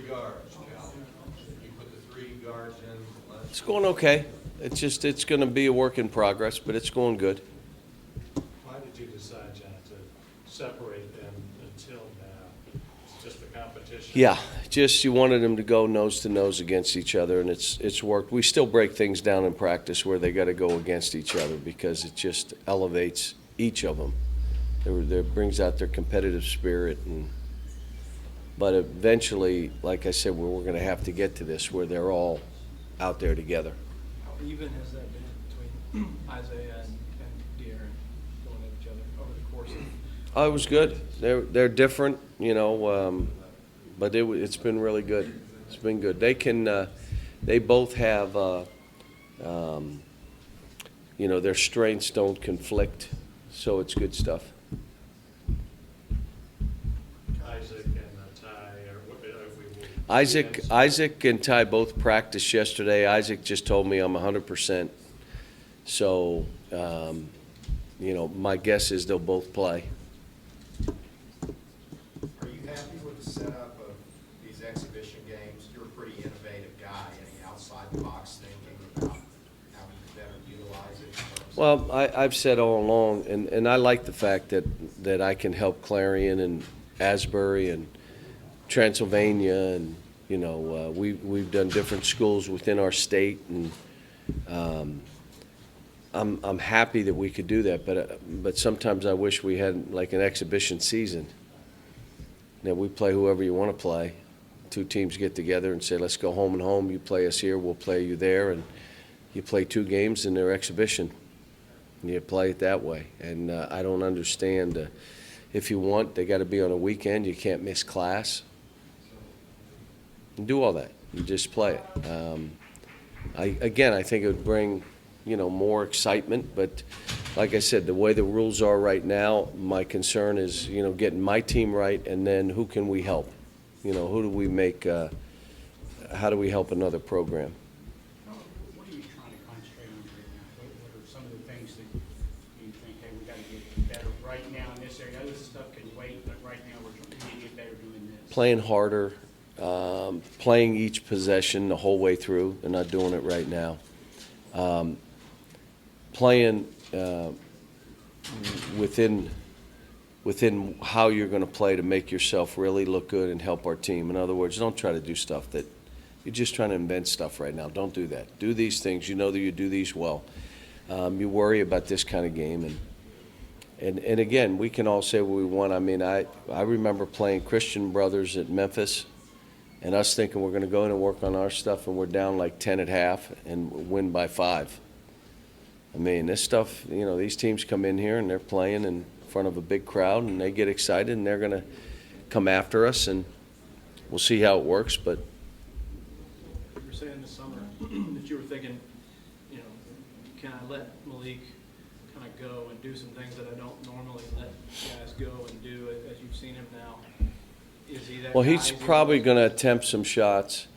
guards, Cal. You put the 3 guards in last. It's going okay. It's going to be a work in progress, but it's going good. Why did you decide, John, to separate them until now? It's just the competition? Yeah, just you wanted them to go nose to nose against each other, and it's worked. We still break things down in practice where they got to go against each other because it just elevates each of them. It brings out their competitive spirit, but eventually, like I said, we're going to have to get to this where they're all out there together. How even has that been between Isaiah and De'Aaron going at each other over the course of? Oh, it was good. They're different, but it's been really good. It's been good. They both have, their strengths don't conflict, so it's good stuff. Isaac and Ty, or what, if we will. Isaac and Ty both practiced yesterday. Isaac just told me I'm 100%. So, my guess is they'll both play. Are you happy with the setup of these exhibition games? You're a pretty innovative guy, any outside the box thinking about how you better utilize it? Well, I've said all along, and I like the fact that I can help Clarion and Asbury and Transylvania, and we've done different schools within our state, and I'm happy that we could do that. But sometimes I wish we had like an exhibition season. That we play whoever you want to play. 2 teams get together and say, let's go home and home. You play us here, we'll play you there, and you play 2 games in their exhibition. And you play it that way. And I don't understand. If you want, they got to be on a weekend. You can't miss class. And do all that. You just play it. I think it would bring, more excitement. But like I said, the way the rules are right now, my concern is, getting my team right, and then who can we help? Who do we make? How do we help another program? What are you trying to concentrate on right now? What are some of the things that you think, hey, we got to get better right now in this area? This stuff can wait, but right now we need to get better doing this. Playing harder, playing each possession the whole way through. They're not doing it right now. Playing within how you're going to play to make yourself really look good and help our team. In other words, don't try to do stuff that you're just trying to invent stuff right now. Don't do that. Do these things. You know that you do these well. You worry about this kind of game, and again, we can all say what we want. I mean, I remember playing Christian Brothers at Memphis, and us thinking we're going to go in and work on our stuff, and we're down like 10 at half and win by 5. I mean, this stuff, these teams come in here and they're playing in front of a big crowd, and they get excited, and they're going to come after us, and we'll see how it works. But You were saying this summer that you were thinking, can I let Malik kind of go and do some things that I don't normally let guys go and do as you've seen him now? Is he that well, guy? he's Is he probably like- going to attempt some shots.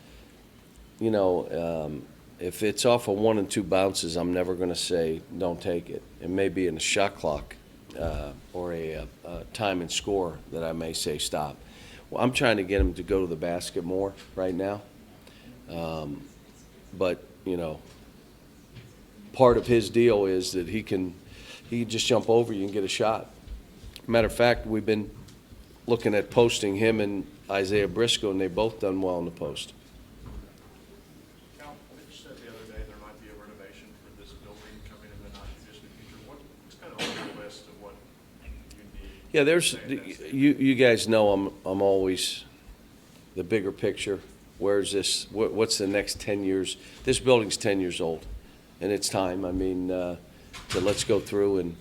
If it's off of 1 and 2 bounces, I'm never going to say don't take it. It may be in a shot clock or a time and score that I may say stop. Well, I'm trying to get him to go to the basket more right now. But part of his deal is that he can just jump over you and get a shot. Matter of fact, we've been looking at posting him and Isaiah Briscoe, and they've both done well in the post. Cal, I think you said the other day there might be a renovation for this building coming in the not-too-distant future. What's kind of on your list of what you need? Yeah, there's Say this. you guys know I'm always the bigger picture. Where's this? What's the next 10 years? This building's 10 years old, and it's time. I mean, so let's go through and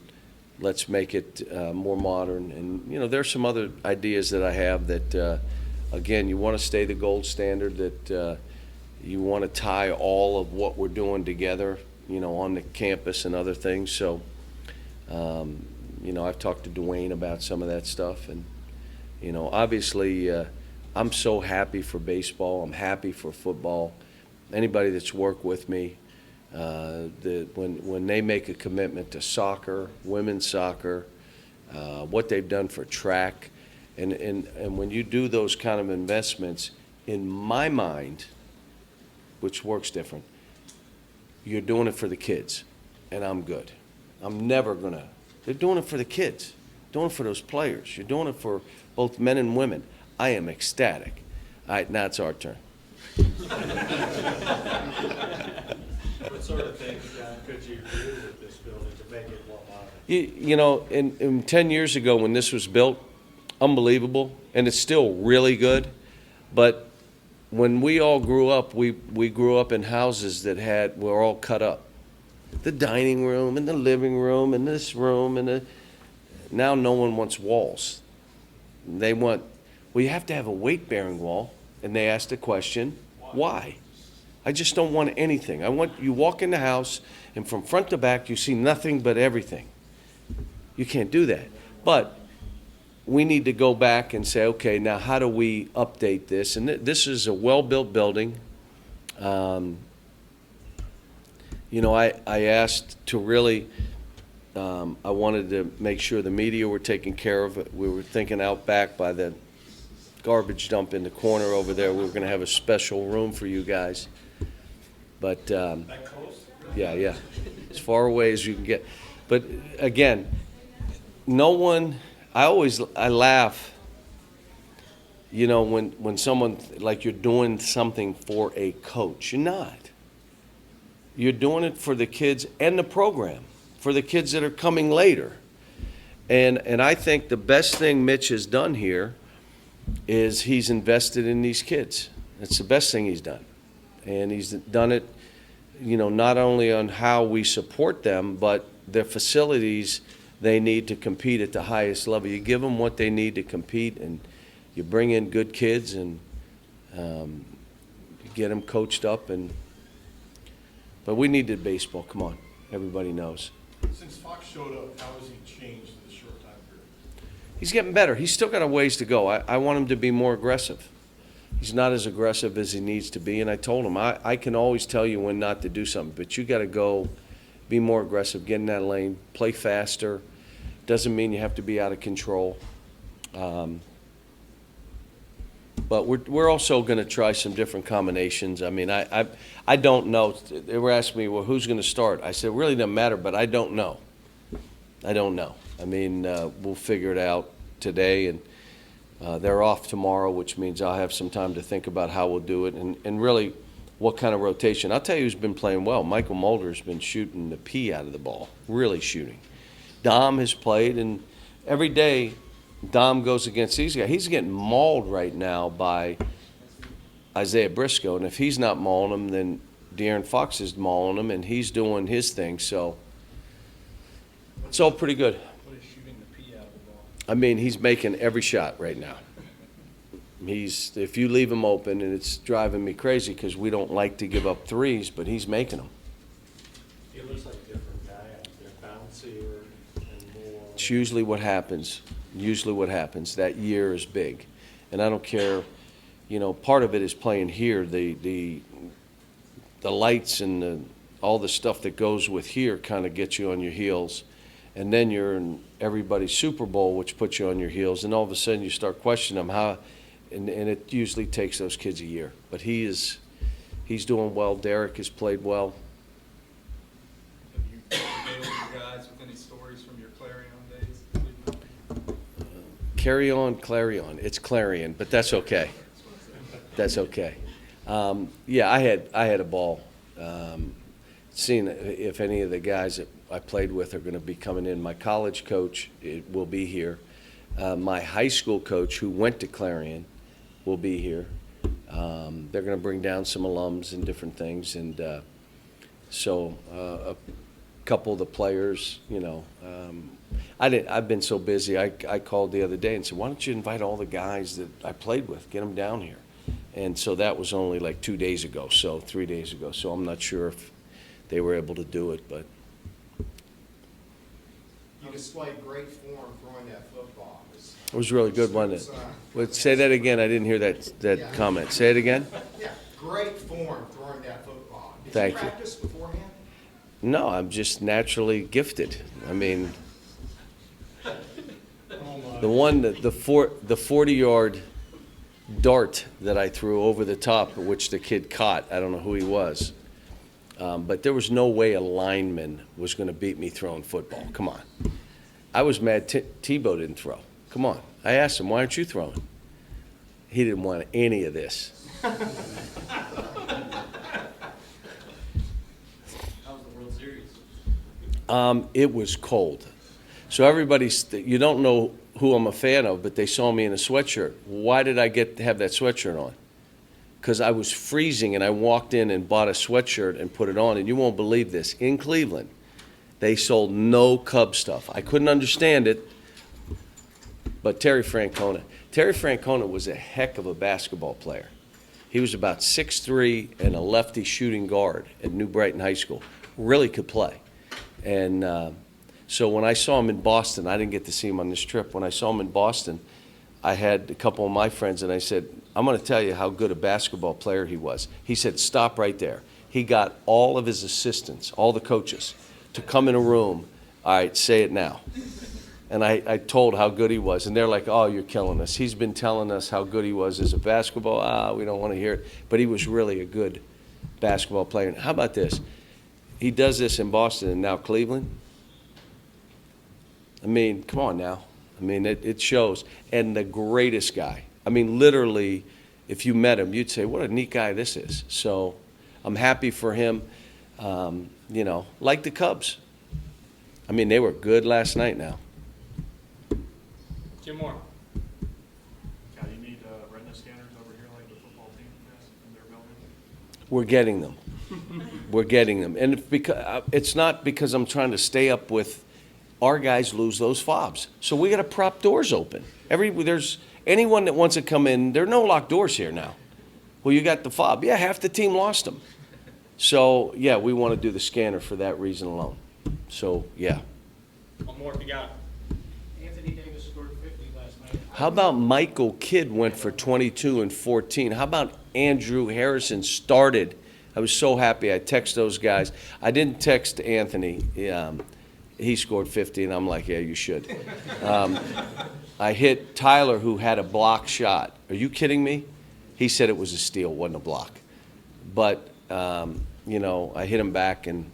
let's make it more modern. And there's some other ideas that I have that, again, you want to stay the gold standard. That you want to tie all of what we're doing together, on the campus and other things. So. I've talked to Dwayne about some of that stuff, and obviously I'm so happy for baseball. I'm happy for football. Anybody that's worked with me, when they make a commitment to soccer, women's soccer, what they've done for track, and when you do those kind of investments, in my mind, which works different, you're doing it for the kids, and I'm good. I'm never gonna, they're doing it for the kids, doing it for those players. You're doing it for both men and women. I am ecstatic. All right, now it's our turn. What sort of things could you do with this building to make it more modern? You know, in 10 years ago when this was built, unbelievable, and it's still really good, but when we all grew up, we grew up in houses that were all cut up. The dining room and the living room and this room and now no one wants walls. They want, well, you have to have a weight-bearing wall, and they ask the question, why? I just don't want anything. I want, you walk in the house, and from front to back, you see nothing but everything. You can't do that. But we need to go back and say, okay, now how do we update this? And this is a well-built building. You know, I asked to really, I wanted to make sure the media were taken care of. We were thinking out back by the garbage dump in the corner over there, we were going to have a special room for you guys. But, That close? yeah, as far away as you can get. But again, no one, I laugh, you know, when someone, like you're doing something for a coach. You're not. You're doing it for the kids and the program, for the kids that are coming later. And I think the best thing Mitch has done here is he's invested in these kids. It's the best thing he's done. And he's done it, you know, not only on how we support them, but their facilities they need to compete at the highest level. You give them what they need to compete, and you bring in good kids, and you get them coached up. But we needed baseball. Come on, everybody knows. Since Fox showed up, how has he changed in this short time period? He's getting better. He's still got a ways to go. I want him to be more aggressive. He's not as aggressive as he needs to be, and I told him, I can always tell you when not to do something, but you got to go be more aggressive, get in that lane, play faster. Doesn't mean you have to be out of control. But we're also going to try some different combinations. I mean, I don't know. They were asking me, well, who's going to start? I said, it really doesn't matter, but I don't know. I don't know. I mean, we'll figure it out today, and they're off tomorrow, which means I'll have some time to think about how we'll do it and really what kind of rotation. I'll tell you who's been playing well. Michael Mulder's been shooting the pee out of the ball, really shooting. Dom has played, and every day Dom goes against these guys. He's getting mauled right now by Isaiah Briscoe, and if he's not mauling him, then De'Aaron Fox is mauling him, and he's doing his thing. So it's all pretty good. What is shooting the pee out of the ball? I mean, he's making every shot right now. If you leave him open, and it's driving me crazy because we don't like to give up threes, but he's making them. He looks like a different guy. They're bouncier and more. It's usually what happens. That year is big. And I don't care, you know, part of it is playing here. The lights and all the stuff that goes with here kind of gets you on your heels. And then you're in everybody's Super Bowl, which puts you on your heels. And all of a sudden you start questioning them how, and it usually takes those kids a year. But he's doing well. Derek has played well. Have you regaled you guys with any stories from your Clarion days? Clarion. It's Clarion, but that's okay. That's okay. Yeah, I had a ball. Seeing if any of the guys that I played with are going to be coming in. My college coach will be here. My high school coach, who went to Clarion, will be here. They're going to bring down some alums and different things, and so a couple of the players, you know. I've been so busy. I called the other day and said, why don't you invite all the guys that I played with, get them down here? And so that was only like 3 days ago. So I'm not sure if they were able to do it, but. You displayed great form throwing that football. It was really good, wasn't it? Well, say that again. I didn't hear that comment. Say it again. Yeah, great form throwing that football. Thank Did you. you practice beforehand? No, I'm just naturally gifted. I mean, the 40-yard dart that I threw over the top, which the kid caught. I don't know who he was. But there was no way a lineman was going to beat me throwing football. Come on. I was mad Tebow didn't throw. Come on. I asked him, why aren't you throwing? He didn't want any of this. How was the World Series? It was cold. So you don't know who I'm a fan of, but they saw me in a sweatshirt. Why did I get to have that sweatshirt on? Because I was freezing, and I walked in and bought a sweatshirt and put it on. And you won't believe this. In Cleveland, they sold no Cub stuff. I couldn't understand it, but Terry Francona was a heck of a basketball player. He was about 6'3" and a lefty shooting guard at New Brighton High School. Really could play. And so when I saw him in Boston, I didn't get to see him on this trip. When I saw him in Boston, I had a couple of my friends, and I said, I'm going to tell you how good a basketball player he was. He said, stop right there. He got all of his assistants, all the coaches, to come in a room. All right, say it now. And I told how good he was, and they're like, oh, you're killing us. He's been telling us how good he was as a basketball. We don't want to hear it. But he was really a good basketball player. And how about this? He does this in Boston and now Cleveland. I mean, come on now. I mean, it shows. And the greatest guy. I mean, literally, if you met him, you'd say, what a neat guy this is. So I'm happy for him, like the Cubs. I mean, they were good last night now. Jim Moore. Cal, you need retina scanners over here like the football team has in their building? We're getting them. We're getting them. And it's not because I'm trying to stay up with our guys lose those fobs. So we got to prop doors open. There's anyone that wants to come in, there are no locked doors here now. Well, you got the fob. Yeah, half the team lost them. So, yeah, we want to do the scanner for that reason alone. So, yeah. One more if you got it. Anthony Davis scored 50 last night. How about Michael Kidd went for 22 and 14? How about Andrew Harrison started? I was so happy. I texted those guys. I didn't text Anthony. He scored 50, and I'm like, yeah, you should. I hit Tyler, who had a block shot. Are you kidding me? He said it was a steal, wasn't a block. But, I hit him back, and,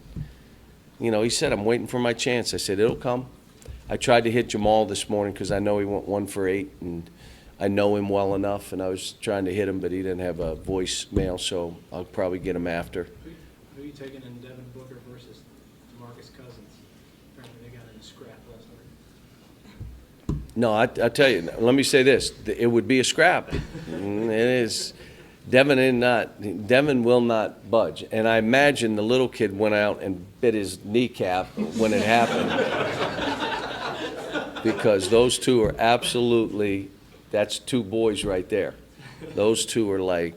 he said, I'm waiting for my chance. I said, it'll come. I tried to hit Jamal this morning because I know he went 1 for 8, and I know him well enough, and I was trying to hit him, but he didn't have a voicemail, so I'll probably get him after. Who are you taking in Devin Booker versus DeMarcus Cousins? Apparently they got in a scrap last night. No, I tell you, let me say this. It would be a scrap. It is. Devin will not budge. And I imagine the little kid went out and bit his kneecap when it happened. Because those two are absolutely, that's two boys right there. Those two are like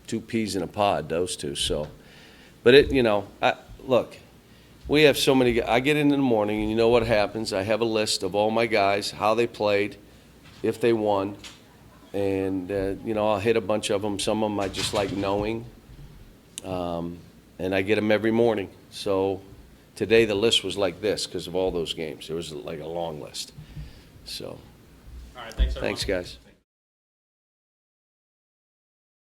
2 peas in a pod, those two. So, but look, we have so many. I get in the morning, and you know what happens. I have a list of all my guys, how they played, if they won, and I'll hit a bunch of them. Some of them I just like knowing, and I get them every morning. So today the list was like this because of all those games. It was like a long list. So All right, thanks, everyone. thanks, guys.